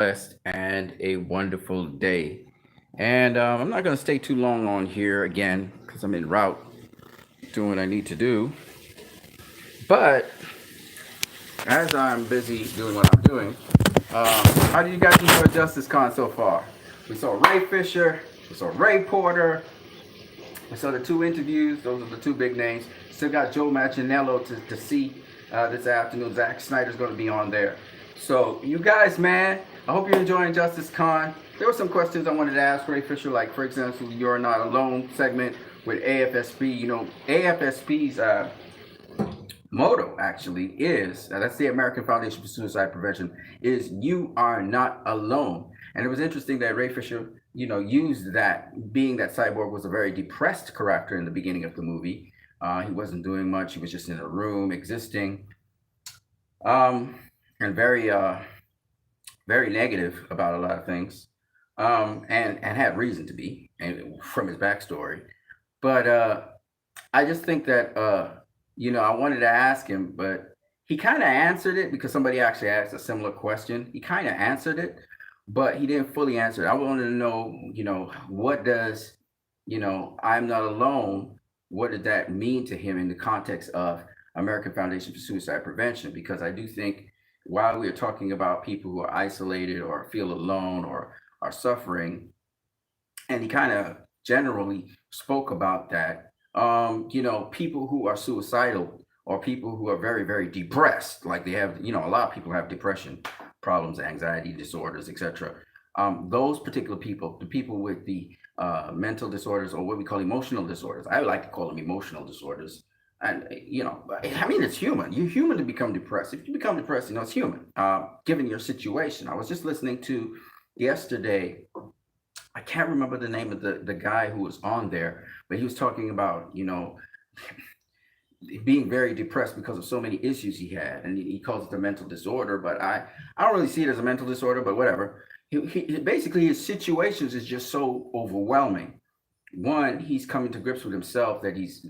blessed and a wonderful day. And I'm not going to stay too long on here again because I'm en route doing what I need to do. But as I'm busy doing what I'm doing, how do you guys enjoy Justice Con so far? We saw Ray Fisher, we saw Ray Porter, we saw the two interviews. Those are the two big names. Still got Joe Manganiello to see this afternoon. Zack Snyder's going to be on there. So, you guys, man, I hope you're enjoying Justice Con. There were some questions I wanted to ask Ray Fisher, like, for example, You're Not Alone segment with AFSP. You know, AFSP's motto actually is that's the American Foundation for Suicide Prevention, is "You are not alone." And it was interesting that Ray Fisher, used that, being that Cyborg was a very depressed character in the beginning of the movie. He wasn't doing much. He was just in a room existing, um, and very negative about a lot of things, and had reason to be, and from his backstory. But I just think that I wanted to ask him, but he kind of answered it because somebody actually asked a similar question. He kind of answered it, but he didn't fully answer it. I wanted to know, what does, I'm not alone. What did that mean to him in the context of American Foundation for Suicide Prevention? Because I do think while we're talking about people who are isolated or feel alone or are suffering, and he kind of generally spoke about that. People who are suicidal or people who are very, very depressed, like they have, a lot of people have depression problems, anxiety disorders, etc. Those particular people, the people with the mental disorders or what we call emotional disorders, I like to call them emotional disorders. And I mean, it's human. You're human to become depressed. If you become depressed, it's human. Given your situation, I was just listening to yesterday. I can't remember the name of the guy who was on there, but he was talking about, being very depressed because of so many issues he had. And he calls it a mental disorder, but I don't really see it as a mental disorder, but whatever. He basically, his situations is just so overwhelming. One, he's coming to grips with himself that he's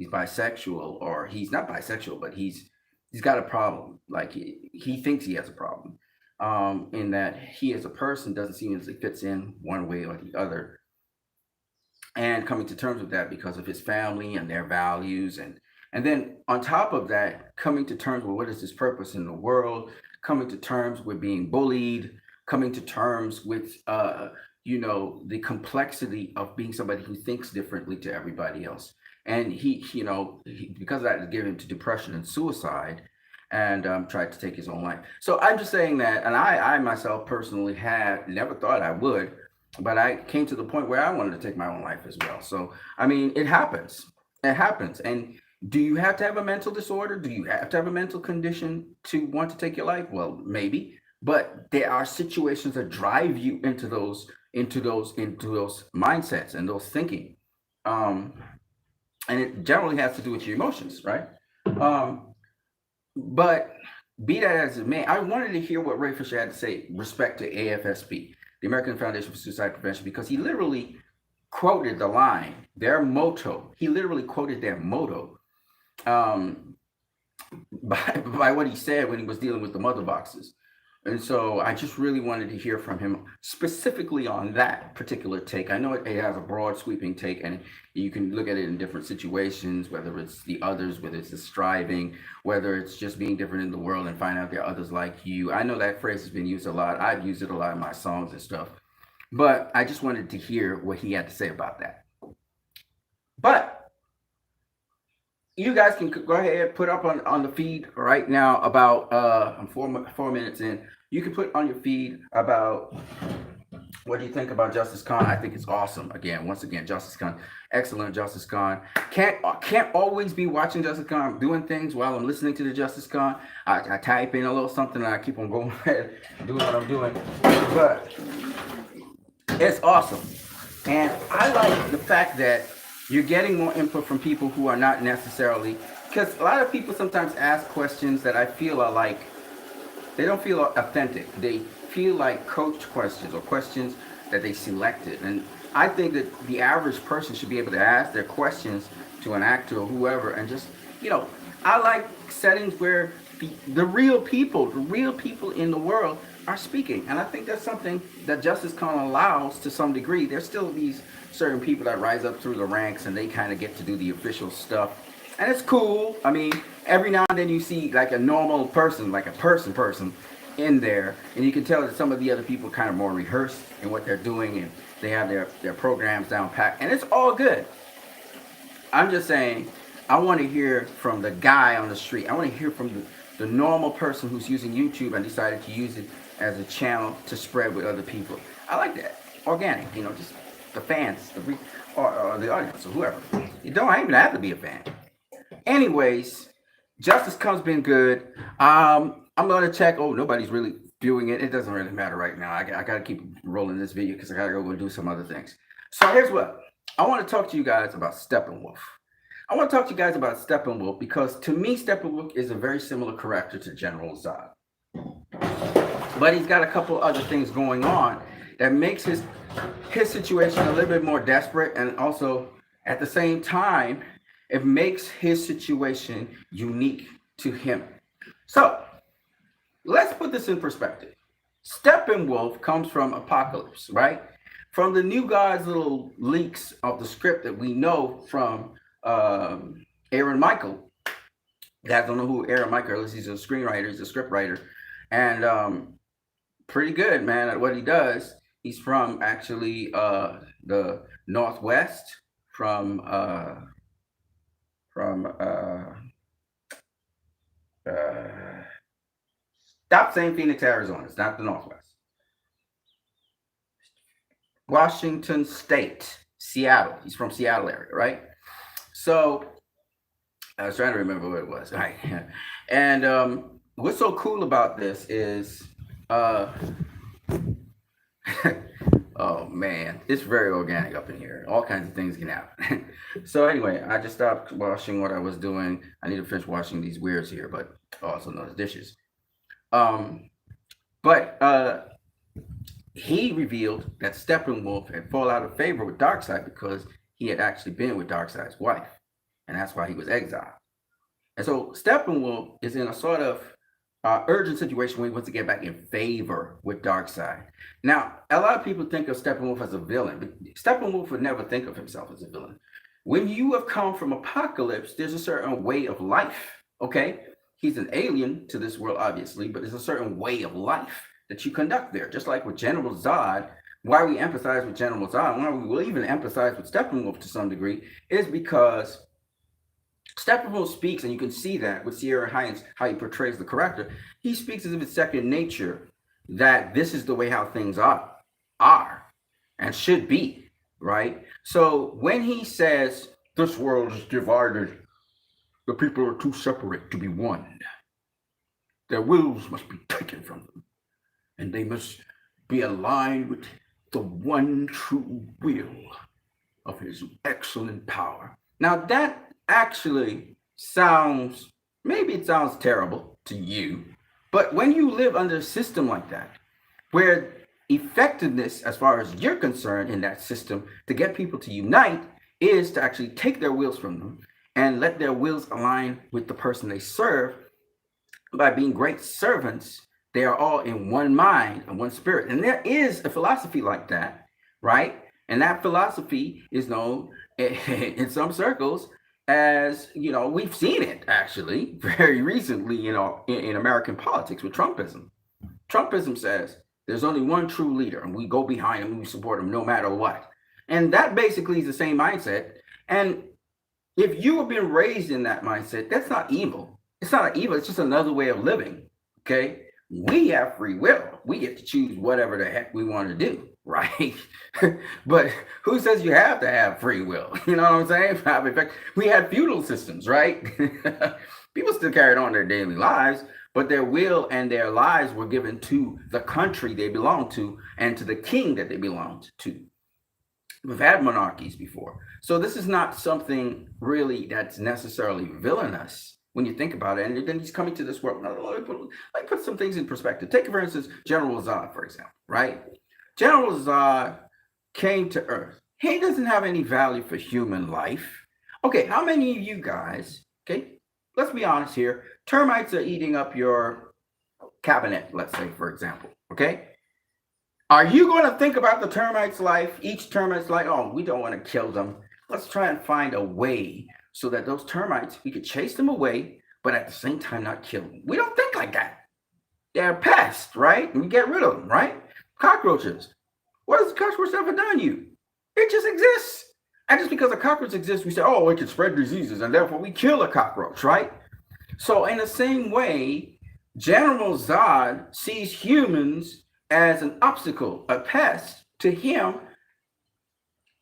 bisexual, or he's not bisexual, but he's got a problem. Like he thinks he has a problem, in that he as a person doesn't seem as it fits in one way or the other, and coming to terms with that because of his family and their values, and then on top of that, coming to terms with what is his purpose in the world, coming to terms with being bullied, coming to terms with the complexity of being somebody who thinks differently to everybody else. And because of that, is given to depression and suicide, and tried to take his own life. So I'm just saying that, and I myself personally had never thought I would, but I came to the point where I wanted to take my own life as well. So I mean, it happens. It happens. And do you have to have a mental disorder? Do you have to have a mental condition to want to take your life? Well, maybe, but there are situations that drive you into those mindsets and those thinking. Um, and it generally has to do with your emotions, right? Um, but be that as it may, I wanted to hear what Ray Fisher had to say respect to AFSP, the American Foundation for Suicide Prevention, because he literally quoted the line, their motto. He literally quoted their motto, um, by what he said when he was dealing with the mother boxes. And so I just really wanted to hear from him specifically on that particular take. I know it has a broad, sweeping take, and you can look at it in different situations, whether it's the others, whether it's the striving, whether it's just being different in the world and find out there are others like you. I know that phrase has been used a lot. I've used it a lot in my songs and stuff. But I just wanted to hear what he had to say about that. But you guys can go ahead, put up on the feed right now about I'm 4 minutes in. You can put on your feed about what do you think about Justice Khan. I think it's awesome. Once again, Justice Khan, excellent. Justice Khan can't always be watching Justice Khan. I'm doing things while I'm listening to the Justice Khan. I type in a little something and I keep on going ahead doing what I'm doing, but it's awesome. And I like the fact that you're getting more input from people who are not necessarily, because a lot of people sometimes ask questions that I feel are like, they don't feel authentic. They feel like coached questions or questions that they selected. And I think that the average person should be able to ask their questions to an actor or whoever, and just, I like settings where the real people in the world are speaking. And I think that's something that justice kind of allows to some degree. There's still these certain people that rise up through the ranks and they kind of get to do the official stuff. And it's cool. I mean, every now and then you see like a normal person, like a person in there. And you can tell that some of the other people are kind of more rehearsed in what they're doing and they have their programs down packed. And it's all good. I'm just saying, I want to hear from the guy on the street. I want to hear from the normal person who's using YouTube and decided to use it as a channel to spread with other people. I like that. Organic, just the fans, or the audience, or whoever. You don't even have to be a fan. Anyways, Justice Comes been good. I'm going to check. Oh, nobody's really viewing it. It doesn't really matter right now. I got to keep rolling this video because I got to go and do some other things. So here's what. I want to talk to you guys about Steppenwolf. I want to talk to you guys about Steppenwolf because to me, Steppenwolf is a very similar character to General Zod. But he's got a couple other things going on that makes his situation a little bit more desperate, and also at the same time, it makes his situation unique to him. So let's put this in perspective. Steppenwolf comes from Apocalypse, right? From the New Gods little leaks of the script that we know from Aaron Michael. You guys don't know who Aaron Michael is. He's a screenwriter, he's a script writer, and pretty good, man, at what he does. He's from actually the Northwest, from stop saying Phoenix, Arizona. It's not the Northwest. Washington State, Seattle. He's from Seattle area, right? So I was trying to remember what it was. Right. And what's so cool about this is, oh man, it's very organic up in here. All kinds of things can happen. So anyway, I just stopped washing what I was doing. I need to finish washing these weirds here, but also known as dishes. He revealed that Steppenwolf had fallen out of favor with Darkseid because he had actually been with Darkseid's wife, and that's why he was exiled. And so Steppenwolf is in a sort of urgent situation where he wants to get back in favor with Darkseid. Now, a lot of people think of Steppenwolf as a villain, but Steppenwolf would never think of himself as a villain. When you have come from Apocalypse, there's a certain way of life, okay? He's an alien to this world, obviously, but there's a certain way of life that you conduct there. Just like with General Zod, why we empathize with General Zod, why we will even empathize with Steppenwolf to some degree, is because Steppenwolf speaks, and you can see that with Sierra Hines, how he portrays the character. He speaks as if it's second nature, that this is the way how things are and should be, right? So when he says, this world is divided, the people are too separate to be one, their wills must be taken from them, and they must be aligned with the one true will of his excellent power. Now that actually sounds, maybe it sounds terrible to you, but when you live under a system like that, where effectiveness, as far as you're concerned in that system, to get people to unite is to actually take their wills from them and let their wills align with the person they serve. By being great servants, they are all in one mind and one spirit. And there is a philosophy like that, right? And that philosophy is known in some circles as, we've seen it actually very recently, in American politics with Trumpism. Trumpism says there's only one true leader and we go behind him and we support him no matter what. And that basically is the same mindset. And if you have been raised in that mindset, that's not evil. It's not evil. It's just another way of living. Okay. We have free will. We get to choose whatever the heck we want to do, right? But who says you have to have free will? You know what I'm saying? In fact, we had feudal systems, right? People still carried on their daily lives, but their will and their lives were given to the country they belonged to and to the king that they belonged to. We've had monarchies before. So this is not something really that's necessarily villainous when you think about it. And then he's coming to this world. Let me put some things in perspective. Take, for instance, General Zod, for example, right? General Zod came to Earth. He doesn't have any value for human life. Okay, how many of you guys, okay, let's be honest here, termites are eating up your cabinet, let's say, for example, Okay? Are you going to think about the termite's life, each termite's life? Oh, we don't want to kill them. Let's try and find a way so that those termites, we could chase them away, but at the same time not kill them. We don't think like that. They're pests, right? And we get rid of them, right? Cockroaches. What has the cockroach ever done to you? It just exists. And just because a cockroach exists, we say, oh, it can spread diseases, and therefore we kill a cockroach, right? So in the same way, General Zod sees humans as an obstacle, a pest to him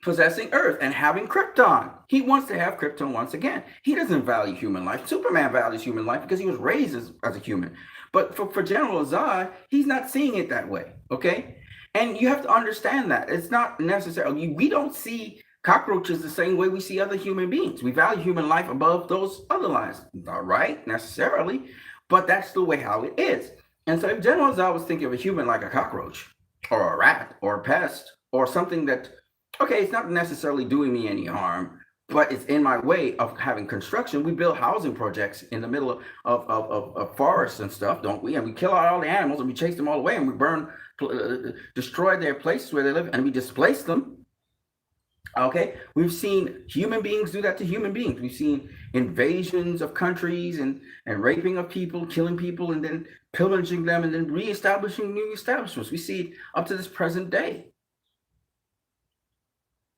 possessing Earth and having Krypton. He wants to have Krypton once again. He doesn't value human life. Superman values human life because he was raised as a human. But for General Zod, he's not seeing it that way, okay? And you have to understand that. It's not necessarily, we don't see cockroaches the same way we see other human beings. We value human life above those other lives. Not right, necessarily, but that's the way how it is. And so if General Zod was thinking of a human like a cockroach or a rat or a pest or something that, okay, it's not necessarily doing me any harm, but it's in my way of having construction. We build housing projects in the middle of forests and stuff, don't we? And we kill out all the animals and we chase them all away and we burn, destroy their places where they live and we displace them. Okay, we've seen human beings do that to human beings. We've seen invasions of countries and raping of people, killing people, and then pillaging them and then reestablishing new establishments. We see it up to this present day.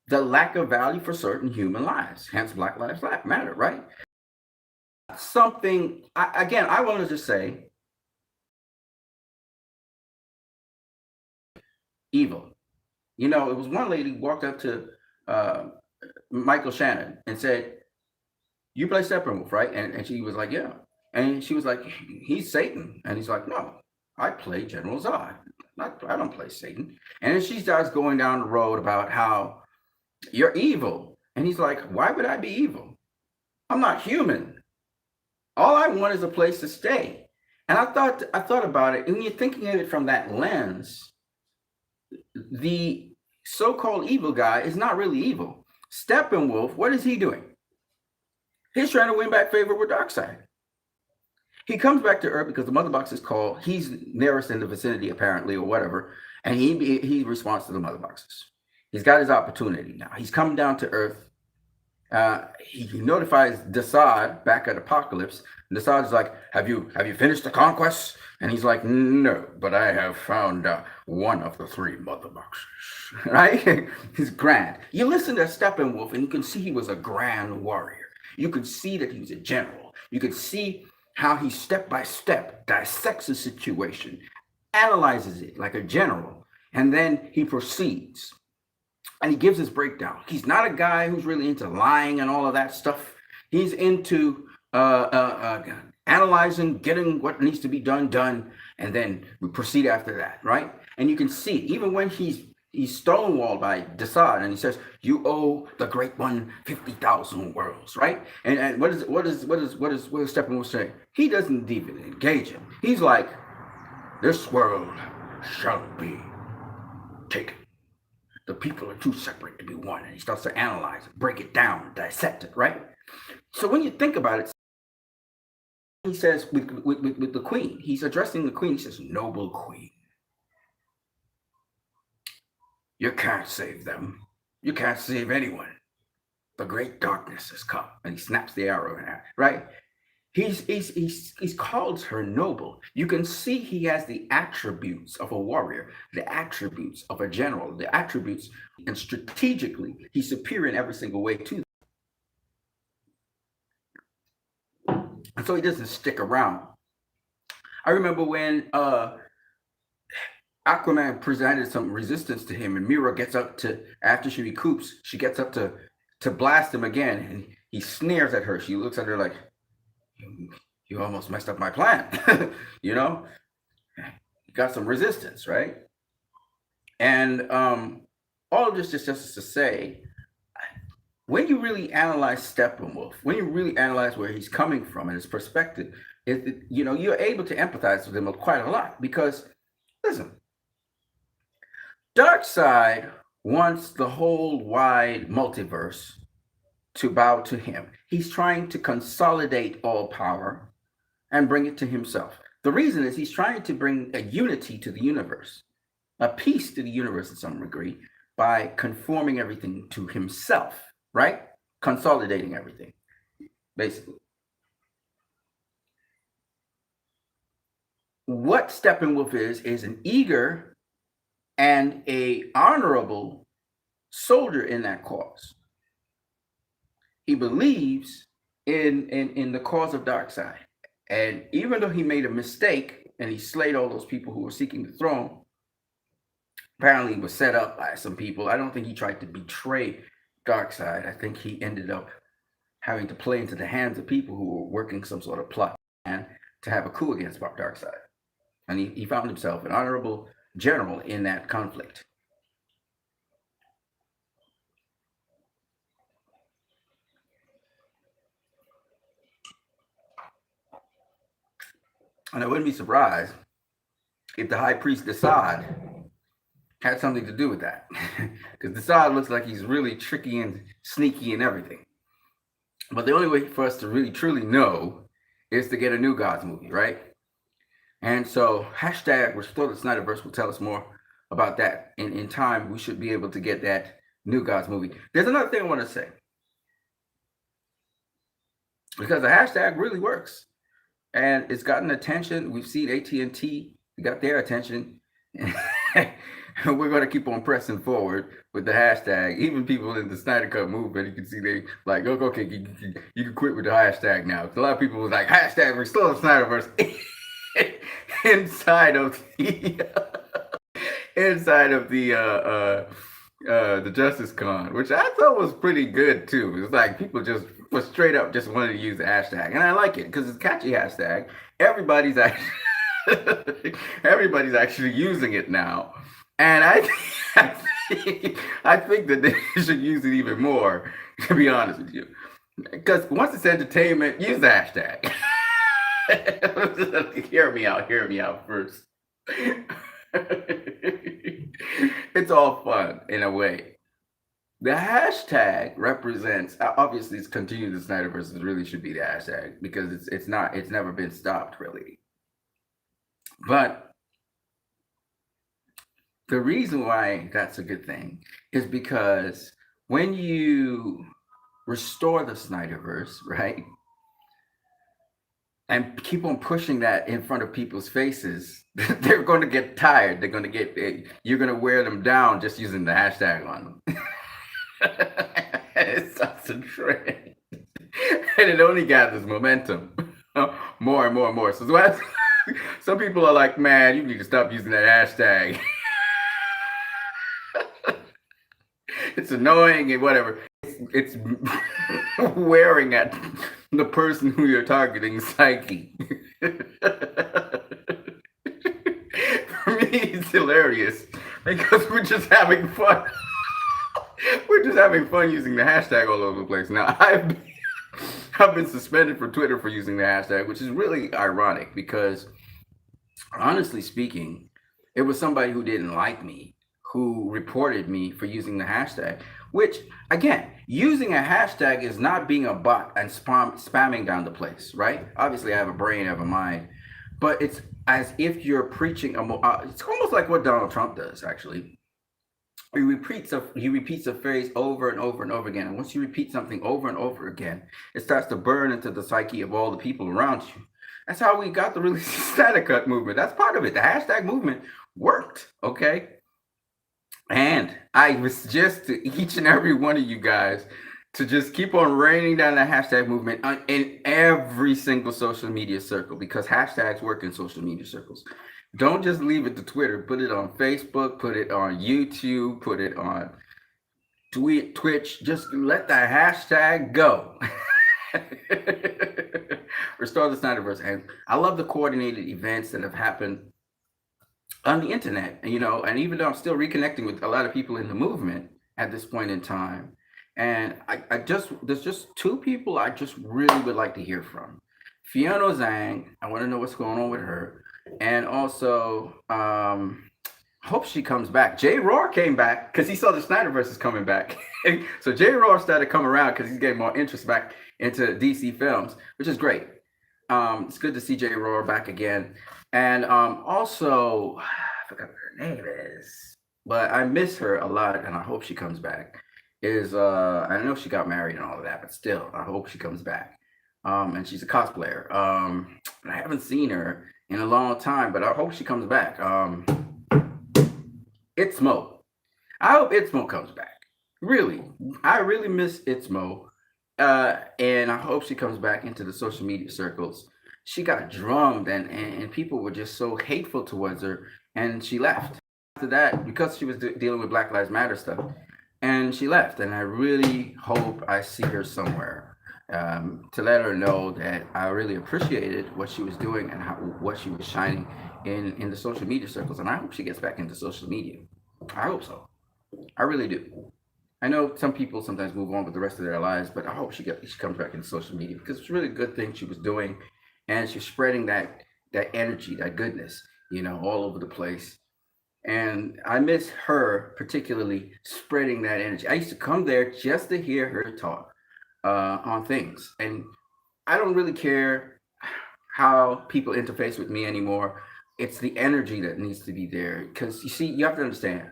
The lack of value for certain human lives, hence Black Lives Matter, right? Something, I wanted to say evil. You know, it was one lady walked up to Michael Shannon and said, you play Steppenwolf, right? And she was like, yeah. And she was like, he's Satan. And he's like, no, I play General Zod. I don't play Satan. And then she starts going down the road about how you're evil. And he's like, why would I be evil? I'm not human. All I want is a place to stay. And I thought about it, and when you're thinking of it from that lens, the so-called evil guy is not really evil. Steppenwolf, what is he doing? He's trying to win back favor with Darkseid. He comes back to Earth because the mother box is called, he's nearest in the vicinity apparently or whatever, and he responds to the mother boxes. He's got his opportunity now. He's come down to Earth. He notifies Desaad back at Apocalypse. Desaad is like, have you finished the conquest? And he's like, no, but I have found one of the 3 mother boxes. Right? He's grand. You listen to Steppenwolf and you can see he was a grand warrior. You could see that he was a general. You could see how he step by step dissects a situation, analyzes it like a general, and then he proceeds. And he gives his breakdown. He's not a guy who's really into lying and all of that stuff. He's into analyzing, getting what needs to be done, and then we proceed after that, right? And you can see, even when he's stonewalled by Desaad, and he says, "You owe the Great One 50,000 worlds," right? And what does Steppenwolf say? He doesn't even engage him. He's like, "This world shall be taken. The people are too separate to be one." And he starts to analyze it, break it down, dissect it, right? So when you think about it, he says with the queen, he's addressing the queen. He says, "Noble queen, you can't save them. You can't save anyone. The great darkness has come." And he snaps the arrow in half, right? He's called her noble. You can see he has the attributes of a warrior, the attributes of a general, the attributes, and strategically, he's superior in every single way to them. And so he doesn't stick around. I remember when Aquaman presented some resistance to him, and Mira gets up to, after she recoups, she gets up to blast him again, and he sneers at her. She looks at her like, "You almost messed up my plan." You know, you got some resistance, right? And all of this is just to say, when you really analyze Steppenwolf, when you really analyze where he's coming from and his perspective, you're able to empathize with him quite a lot. Because, listen, Darkseid wants the whole wide multiverse to bow to him. He's trying to consolidate all power and bring it to himself. The reason is he's trying to bring a unity to the universe, a peace to the universe in some degree, by conforming everything to himself, right? Consolidating everything, basically. What Steppenwolf is an eager and a honorable soldier in that cause. He believes in the cause of Darkseid. And even though he made a mistake and he slayed all those people who were seeking the throne, apparently he was set up by some people. I don't think he tried to betray Darkseid. I think he ended up having to play into the hands of people who were working some sort of plot and to have a coup against Darkseid. And he found himself an honorable general in that conflict. And I wouldn't be surprised if the high priest Desaad had something to do with that. Because Desaad looks like he's really tricky and sneaky and everything. But the only way for us to really truly know is to get a New Gods movie, right? And so hashtag Restore the Snyderverse will tell us more about that. In time, we should be able to get that New Gods movie. There's another thing I want to say. Because the hashtag really works. And it's gotten attention. We've seen AT&T got their attention. And we're going to keep on pressing forward with the hashtag. Even people in the Snyder Cut movement, you can see they like, oh, okay, you can quit with the hashtag now. A lot of people was like, hashtag Restore the Snyderverse inside of the Justice Con, which I thought was pretty good too. It's like people just was straight up just wanted to use the hashtag, and I like it because it's a catchy hashtag. Everybody's actually using it now, and I think that they should use it even more. To be honest with you, because once it's entertainment, use the hashtag. Hear me out first. It's all fun in a way. The hashtag represents, obviously it's continue the Snyderverse. It really should be the hashtag because it's never been stopped really. But the reason why that's a good thing is because when you restore the Snyderverse, right, and keep on pushing that in front of people's faces, they're going to get tired. You're going to wear them down just using the hashtag on them. It's such a trend. And it only gathers momentum more and more and more. So some people are like, man, you need to stop using that hashtag. It's annoying and whatever. It's wearing at the person who you're targeting psyche. For me, it's hilarious because we're just having fun. We're just having fun using the hashtag all over the place. Now, I've been suspended from Twitter for using the hashtag, which is really ironic because, honestly speaking, it was somebody who didn't like me who reported me for using the hashtag, which, again, using a hashtag is not being a bot and spamming down the place, right? Obviously, I have a brain, I have a mind, but it's as if you're preaching it's almost like what Donald Trump does, actually. He repeats a phrase over and over and over again. And once you repeat something over and over again, it starts to burn into the psyche of all the people around you. That's how we got the really Snyder Cut movement. That's part of it. The hashtag movement worked, okay? And I would suggest to each and every one of you guys to just keep on raining down the hashtag movement in every single social media circle, because hashtags work in social media circles. Don't just leave it to Twitter. Put it on Facebook, put it on YouTube, put it on Twitch. Just let the hashtag go. Restore the Snyderverse. And I love the coordinated events that have happened on the internet, and even though I'm still reconnecting with a lot of people in the movement at this point in time, and there's just two people I just really would like to hear from. Fiona Zhang, I want to know what's going on with her, and also hope she comes back. Jay Rohr came back because he saw the Snyderverse is coming back. So Jay Rohr started coming around because he's getting more interest back into DC films, which is great. It's good to see J Roar back again. And also, I forgot what her name is, but I miss her a lot, and I hope she comes back. Is I know she got married and all of that, but still, I hope she comes back. And she's a cosplayer. I haven't seen her in a long time, but I hope she comes back. Itzmo. I hope Itzmo comes back. Really, I really miss Itzmo, and I hope she comes back into the social media circles. She got drummed, and people were just so hateful towards her, and she left. After that, because she was dealing with Black Lives Matter stuff, and she left. And I really hope I see her somewhere, to let her know that I really appreciated what she was doing and what she was shining in the social media circles. And I hope she gets back into social media. I hope so. I really do. I know some people sometimes move on with the rest of their lives, but I hope she comes back into social media because it's really a good thing she was doing, and she's spreading that energy, that goodness, all over the place. And I miss her particularly spreading that energy. I used to come there just to hear her talk on things, and I don't really care how people interface with me anymore. It's the energy that needs to be there because you see, you have to understand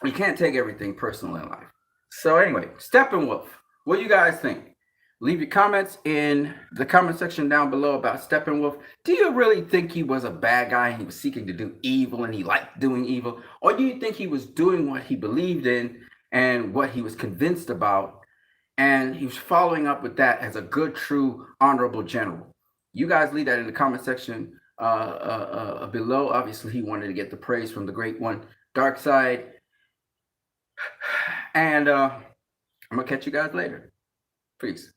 you can't take everything personal in life. So anyway, Steppenwolf, what do you guys think? Leave your comments in the comment section down below about Steppenwolf. Do you really think he was a bad guy and he was seeking to do evil and he liked doing evil? Or do you think he was doing what he believed in and what he was convinced about, and he was following up with that as a good, true, honorable general? You guys leave that in the comment section below. Obviously, he wanted to get the praise from the great one, Dark Side. And I'm going to catch you guys later. Peace.